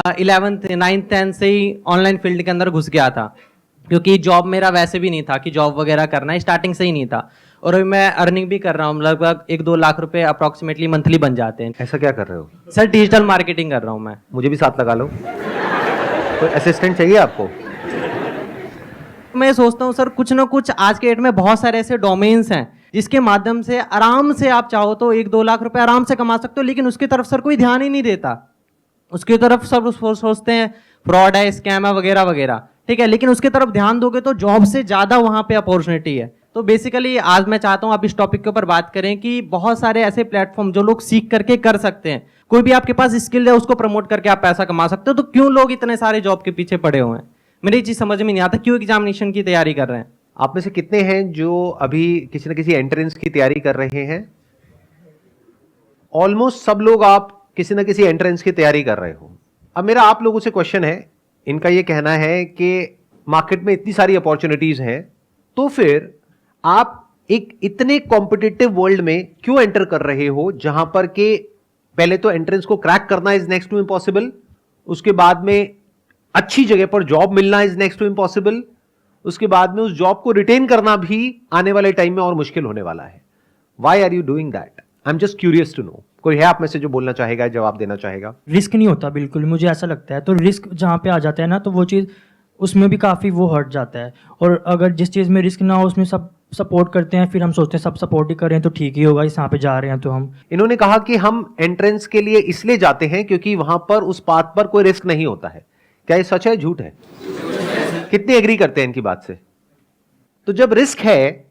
11th 9th 10th से ही online field के अंदर घुस गया था, क्योंकि जॉब मेरा वैसे भी नहीं था कि जॉब वगैरह करना है, स्टार्टिंग से ही नहीं था। और अभी मैं अर्निंग भी कर रहा हूँ, लगभग 1-2 लाख रुपए अप्रॉक्सीमेटली मंथली बन जाते हैं। ऐसा क्या कर रहे हो? सर डिजिटल मार्केटिंग कर रहा हूँ मैं। मुझे भी साथ लगा लो। कोई असिस्टेंट चाहिए आपको? मैं सोचता हूँ सर कुछ ना कुछ आज के डेट में बहुत सारे ऐसे डोमेन्स हैं जिसके माध्यम से आराम से आप चाहो तो 1-2 लाख रुपए आराम से कमा सकते हो, लेकिन उसकी तरफ सर कोई ध्यान ही नहीं देता। उसकी तरफ सब सोचते हैं फ्रॉड है, स्कैम है वगैरह वगैरह, ठीक है, लेकिन उसकी तरफ ध्यान दोगे तो जॉब से ज़्यादा वहाँ पे अपॉर्चुनिटी है। तो बेसिकली आज मैं चाहता हूँ आप इस टॉपिक के ऊपर बात करें कि बहुत सारे ऐसे प्लेटफॉर्म जो लोग सीख करके कर सकते हैं, कोई भी आपके पास स्किल है उसको प्रमोट करके आप पैसा कमा सकते हो। तो क्यों लोग इतने सारे जॉब के पीछे पड़े हुए हैं, मेरी चीज समझ में नहीं आता, क्यों एग्जामिनेशन की तैयारी कर रहे हैं। आप में से कितने हैं जो अभी किसी न किसी एंट्रेंस की तैयारी कर रहे हैं? ऑलमोस्ट सब लोग आप किसी न किसी एंट्रेंस की तैयारी कर रहे हो। अब मेरा आप लोगों से क्वेश्चन है, इनका ये कहना है कि मार्केट में इतनी सारी अपॉर्चुनिटीज हैं, तो फिर आप एक इतने कॉम्पिटिटिव वर्ल्ड में क्यों एंटर कर रहे हो, जहां पर के पहले तो एंट्रेंस को क्रैक करना इज नेक्स्ट टू इम्पॉसिबल, उसके बाद में अच्छी जगह पर जॉब मिलना इज नेक्स्ट टू इम्पॉसिबल, उसके बाद में उस जॉब को रिटेन करना भी आने वाले टाइम में और मुश्किल होने वाला है। Why are you doing that? I am just curious to know. कोई है आप में से जो बोलना चाहेगा, जवाब देना चाहेगा? रिस्क नहीं होता बिल्कुल, मुझे ऐसा लगता है। तो रिस्क जहाँ पे आ जाता है ना, तो वो चीज़ उसमें भी काफ़ी वो हट जाता है। और अगर जिस चीज़ में रिस्क ना हो उसमें सब सपोर्ट करते हैं, फिर हम सोचते हैं सब सपोर्ट ही करें तो ठीक ही होगा, इस यहाँ पे जा रहे हैं तो हम। इन्होंने कहा कि हम एंट्रेंस के लिए इसलिए जाते हैं क्योंकि वहां पर उस पाथ पर कोई रिस्क नहीं होता है। क्या ये सच है, झूठ है? कितने एग्री करते हैं इनकी बात से? तो जब रिस्क है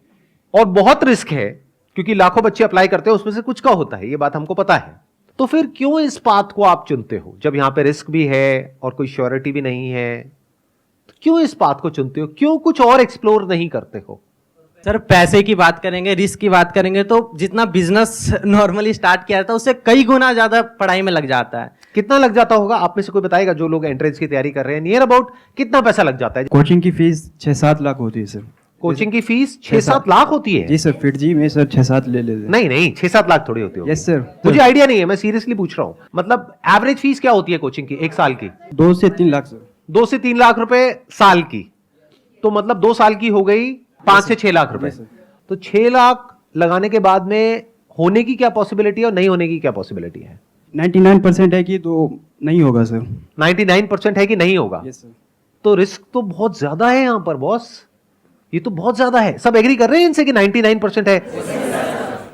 और बहुत रिस्क है, क्योंकि लाखों बच्चे अप्लाई करते हैं, उसमें से कुछ का होता है, ये बात हमको पता है, तो फिर क्यों इस पाथ को आप चुनते हो जब यहां पे रिस्क भी है और कोई श्योरिटी भी नहीं है? तो क्यों इस पाथ को चुनते हो? क्यों कुछ और एक्सप्लोर नहीं करते हो? सर पैसे की बात करेंगे, रिस्क की बात करेंगे, तो जितना बिजनेस नॉर्मली स्टार्ट किया था उससे कई गुना ज्यादा पढ़ाई में लग जाता है। कितना लग जाता होगा? आप में से कोई बताएगा जो लोग एंट्रेंस की तैयारी कर रहे हैं, नियर अबाउट कितना पैसा लग जाता है? कोचिंग की फीस 6-7 लाख होती है सर। कोचिंग की फीस 6-7 लाख होती है? जी सर, फिर जी में सर 6-7 ले लेते। नहीं नहीं, 6-7 लाख थोड़ी होती है। Yes sir. मुझे आइडिया नहीं है, मैं सीरियसली पूछ रहा हूं। मतलब एवरेज फीस क्या होती है कोचिंग की एक साल की? 2 से 3 लाख सर। 2 से 3 लाख रुपए साल की, तो मतलब 2 साल की हो गई 5 से 6 लाख रुपए। तो 6 लाख लगाने के बाद में होने की क्या पॉसिबिलिटी है और नहीं होने की क्या पॉसिबिलिटी है? 99% है कि तो नहीं होगा सर। 99% है कि नहीं होगा? Yes sir. तो रिस्क तो बहुत ज्यादा है यहां पर बॉस, ये तो बहुत ज्यादा है। सब एग्री कर रहे हैं इनसे कि 99% है?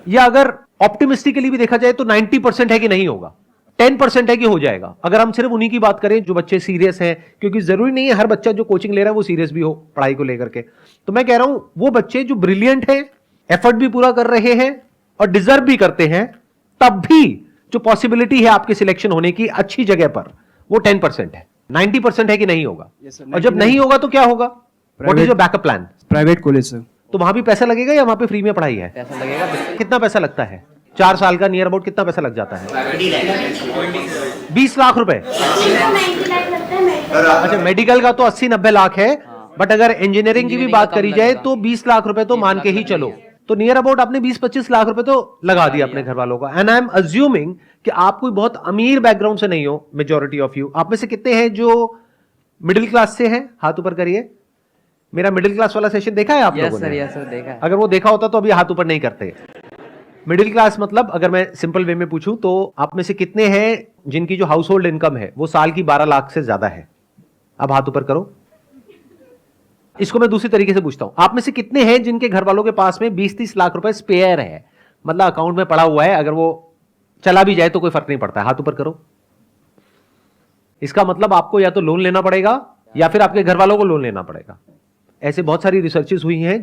या अगर ऑप्टिमिस्टिकली भी देखा जाए तो 90% है कि नहीं होगा, 10% है कि हो जाएगा। अगर हम सिर्फ उन्हीं की बात करें जो बच्चे सीरियस हैं, क्योंकि जरूरी नहीं है हर बच्चा जो कोचिंग ले रहा है वो सीरियस भी हो पढ़ाई को लेकर के। तो मैं कह रहा हूं वो बच्चे जो ब्रिलियंट हैं, एफर्ट भी पूरा कर रहे हैं और डिजर्व भी करते हैं, तब भी जो पॉसिबिलिटी है आपके सिलेक्शन होने की अच्छी जगह पर, वो 10% है। 90% है कि नहीं होगा? और जब नहीं होगा तो क्या होगा? What is your backup plan? Private college sir. तो वहां भी पैसा लगेगा या वहां पे फ्री में पढ़ाई है? पैसा लगेगा। कितना पैसा लगता है? 4 साल का नियर अबाउट कितना पैसा लग जाता है? 20 लाख रुपए। अच्छा, मेडिकल का तो 80-90 लाख है, बट अगर इंजीनियरिंग की भी बात करी जाए तो 20 लाख रुपए तो मान के ही चलो। तो नियर अबाउट आपने 20-25 लाख रुपए तो लगा दिया अपने घर वालों का। एंड आई एम अज्यूमिंग कि आप कोई बहुत अमीर बैकग्राउंड से नहीं हो, मेजॉरिटी ऑफ यू। आप में से कितने हैं जो मिडिल क्लास से हैं? हाथ ऊपर करिए। मेरा मिडिल क्लास वाला सेशन देखा है आप लोगों ने? यस सर, देखा है। अगर वो देखा होता तो अभी हाथ ऊपर नहीं करते। मिडिल क्लास मतलब अगर मैं सिंपल वे में पूछूं तो आप में से कितने हैं जिनकी जो हाउस होल्ड इनकम है वो साल की 12 लाख से ज्यादा है? अब हाथ ऊपर करो। इसको मैं दूसरी तरीके से पूछता हूं, आप में से कितने हैं जिनके घर वालों के पास में 20-30 लाख रुपए स्पेयर है, मतलब अकाउंट में पड़ा हुआ है, अगर वो चला भी जाए तो कोई फर्क नहीं पड़ता है? हाथ ऊपर करो। इसका मतलब आपको या तो लोन लेना पड़ेगा या फिर आपके घर वालों को लोन लेना पड़ेगा। ऐसे बहुत सारी रिसर्चेस हुई हैं।